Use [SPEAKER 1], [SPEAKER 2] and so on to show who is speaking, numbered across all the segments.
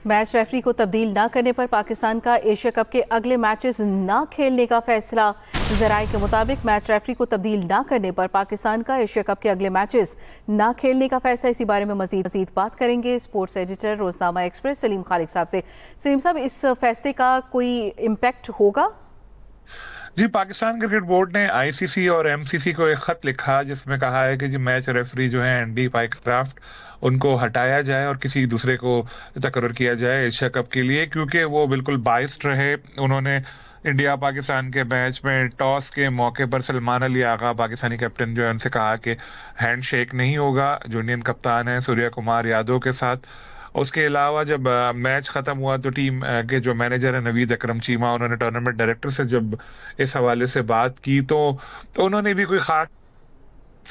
[SPEAKER 1] Match referee को तब्दील न करने पर पाकिस्तान का एशिया कप के अगले मैचेस न खेलने का फैसला। जराये के मुताबिक मैच रेफरी को तब्दील न करने पर पाकिस्तान का एशिया कप के अगले मैचेस न खेलने का फैसला। इसी बारे में मजीद बात करेंगे स्पोर्ट्स एडिटर रोजनामा एक्सप्रेस सलीम खालिक साहब से। सलीम साहब, इस फैसले का कोई इम्पैक्ट होगा?
[SPEAKER 2] जी, पाकिस्तान क्रिकेट बोर्ड ने आईसीसी और एमसीसी को एक खत लिखा जिसमें कहा है कि जो मैच रेफरी जो है एंडी पाइकक्राफ्ट, उनको हटाया जाए और किसी दूसरे को तकर्रर किया जाए एशिया कप के लिए, क्योंकि वो बिल्कुल बाइस्ड रहे। उन्होंने इंडिया पाकिस्तान के मैच में टॉस के मौके पर सलमान अली आगा, पाकिस्तानी कैप्टन जो है, उनसे कहा कि हैंडशेक नहीं होगा जो इंडियन कप्तान है सूर्या कुमार यादव के साथ। उसके अलावा जब मैच खत्म हुआ तो टीम के जो मैनेजर है नवीद अकरम चीमा, उन्होंने टूर्नामेंट डायरेक्टर से जब इस हवाले से बात की तो उन्होंने भी कोई खास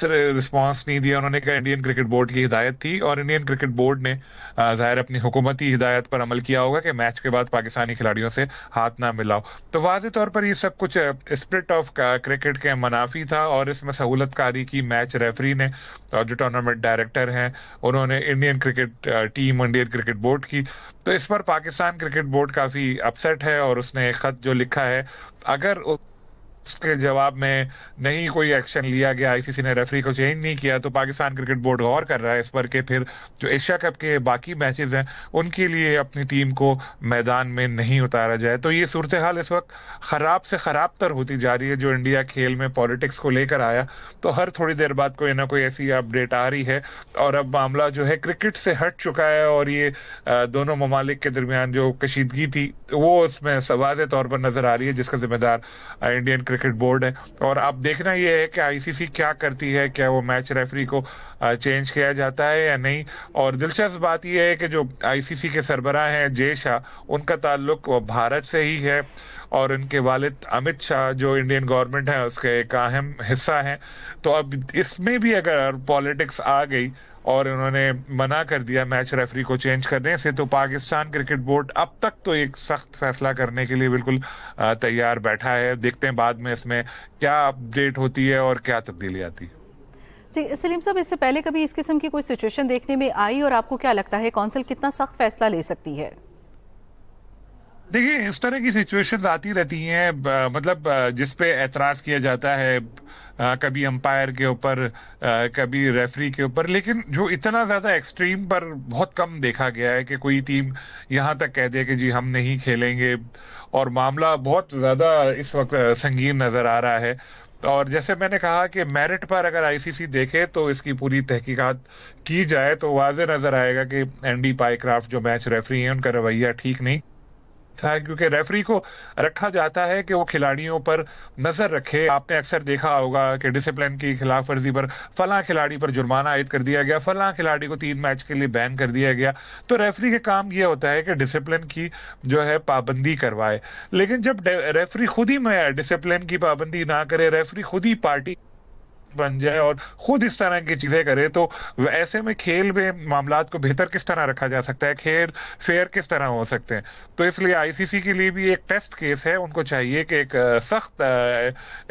[SPEAKER 2] रिस्पांस नहीं दिया। उन्होंने कहा इंडियन क्रिकेट बोर्ड की हिदायत थी और इंडियन क्रिकेट बोर्ड ने जाहिर अपनी हुकूमती हिदायत पर अमल किया होगा कि मैच के बाद पाकिस्तानी खिलाड़ियों से हाथ ना मिलाओ। तो वाज़ेह तौर पर ये सब कुछ स्पिरिट ऑफ क्रिकेट के मनाफी था और इसमें सहूलतकारी की मैच रेफरी ने और जो टूर्नामेंट डायरेक्टर हैं उन्होंने Indian cricket team, Indian cricket board की। तो इस पर पाकिस्तान क्रिकेट बोर्ड काफी अपसेट है और उसने एक खत जो लिखा है, अगर उसके जवाब में नहीं कोई एक्शन लिया गया, आईसीसी ने रेफरी को चेंज नहीं किया, तो पाकिस्तान क्रिकेट बोर्ड गौर कर रहा है इस पर कि फिर जो एशिया कप के बाकी मैचेस हैं उनके लिए अपनी टीम को मैदान में नहीं उतारा जाए। तो ये सूरत हाल इस वक्त खराब से खराब तर होती जा रही है। जो इंडिया खेल में पॉलिटिक्स को लेकर आया तो हर थोड़ी देर बाद कोई ना कोई ऐसी अपडेट आ रही है और अब मामला जो है क्रिकेट से हट चुका है और ये दोनों ममालिक के दरमियान जो कशीदगी थी वो उसमें वाज़ेह तौर पर नजर आ रही है, जिसका जिम्मेदार इंडियन क्रिकेट बोर्ड है। और अब देखना यह है कि आईसीसी क्या करती है, क्या वो मैच रेफरी को चेंज किया जाता है या नहीं। और दिलचस्प बात यह है कि जो आईसीसी के सरबराह हैं जय शाह, उनका ताल्लुक भारत से ही है और उनके वालिद अमित शाह जो इंडियन गवर्नमेंट है उसके एक अहम हिस्सा हैं। तो अब इसमें भी अगर पॉलिटिक्स आ गई और उन्होंने मना कर दिया मैच रेफरी को चेंज करने से, तो पाकिस्तान क्रिकेट बोर्ड अब तक तो एक सख्त फैसला करने के लिए बिल्कुल तैयार बैठा है। देखते हैं बाद में इसमें क्या अपडेट होती है और क्या तब्दीली आती है।
[SPEAKER 1] जी सलीम साहब, इससे पहले कभी इस किस्म की कोई सिचुएशन देखने में आई और आपको क्या लगता है कौंसिल कितना सख्त फैसला ले सकती है?
[SPEAKER 2] देखिए, इस तरह की सिचुएशंस आती रहती हैं, मतलब जिस पे एतराज किया जाता है कभी अंपायर के ऊपर, कभी रेफरी के ऊपर, लेकिन जो इतना ज्यादा एक्सट्रीम पर बहुत कम देखा गया है कि कोई टीम यहां तक कह दे कि जी हम नहीं खेलेंगे, और मामला बहुत ज्यादा इस वक्त संगीन नजर आ रहा है। और जैसे मैंने कहा कि मेरिट पर अगर आईसीसी देखे तो इसकी पूरी तहकीकात की जाए तो वाज़ेह नजर आएगा कि एंडी पाइकक्राफ्ट जो मैच रेफरी हैं उनका रवैया ठीक नहीं था, क्योंकि रेफरी को रखा जाता है कि वो खिलाड़ियों पर नजर रखे। आपने अक्सर देखा होगा कि डिसिप्लिन की खिलाफ वर्जी पर फलां खिलाड़ी पर जुर्माना आयद कर दिया गया, फलां खिलाड़ी को 3 मैच के लिए बैन कर दिया गया। तो रेफरी का काम ये होता है कि डिसिप्लिन की जो है पाबंदी करवाए। लेकिन जब रेफरी खुद ही डिसिप्लिन की पाबंदी ना करे, रेफरी खुद ही पार्टी बन जाए और खुद इस तरह की चीजें करे, तो ऐसे में खेल में मामलात को बेहतर किस तरह रखा जा सकता है, खेल फेयर किस तरह हो सकते हैं। तो इसलिए आईसीसी के लिए भी एक टेस्ट केस है, उनको चाहिए कि एक सख्त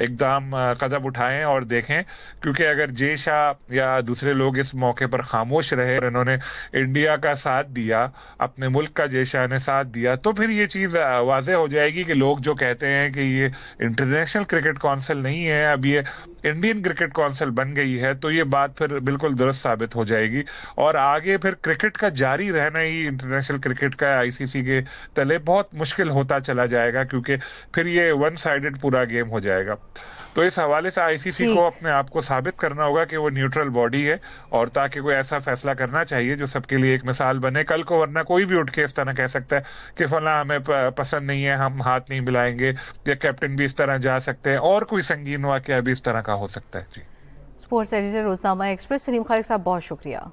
[SPEAKER 2] एकदम कदम उठाएं और देखें, क्योंकि अगर जय शाह या दूसरे लोग इस मौके पर खामोश रहे और इन्होंने इंडिया का साथ दिया, अपने मुल्क का जय शाह ने साथ दिया, तो फिर ये चीज वाज़ेह हो जाएगी कि लोग जो कहते हैं कि ये इंटरनेशनल क्रिकेट काउंसिल नहीं है, अब ये इंडियन क्रिकेट काउंसिल बन गई है, तो ये बात फिर बिल्कुल दुरुस्त साबित हो जाएगी और आगे फिर क्रिकेट का जारी रहना ही इंटरनेशनल क्रिकेट का आईसीसी के तले बहुत मुश्किल होता चला जाएगा, क्योंकि फिर ये वन साइडेड पूरा गेम हो जाएगा। तो इस हवाले से आईसीसी को अपने आप को साबित करना होगा कि वो न्यूट्रल बॉडी है, और ताकि कोई ऐसा फैसला करना चाहिए जो सबके लिए एक मिसाल बने कल को, वरना कोई भी उठ के इस तरह कह सकता है कि फला हमें पसंद नहीं है, हम हाथ नहीं मिलाएंगे, या कैप्टन भी इस तरह जा सकते हैं, और कोई संगीन वाकया भी इस तरह का हो सकता है। जी,
[SPEAKER 1] स्पोर्ट्स एडिटर रोजनामा एक्सप्रेस सलीम खालिक साहब, बहुत शुक्रिया।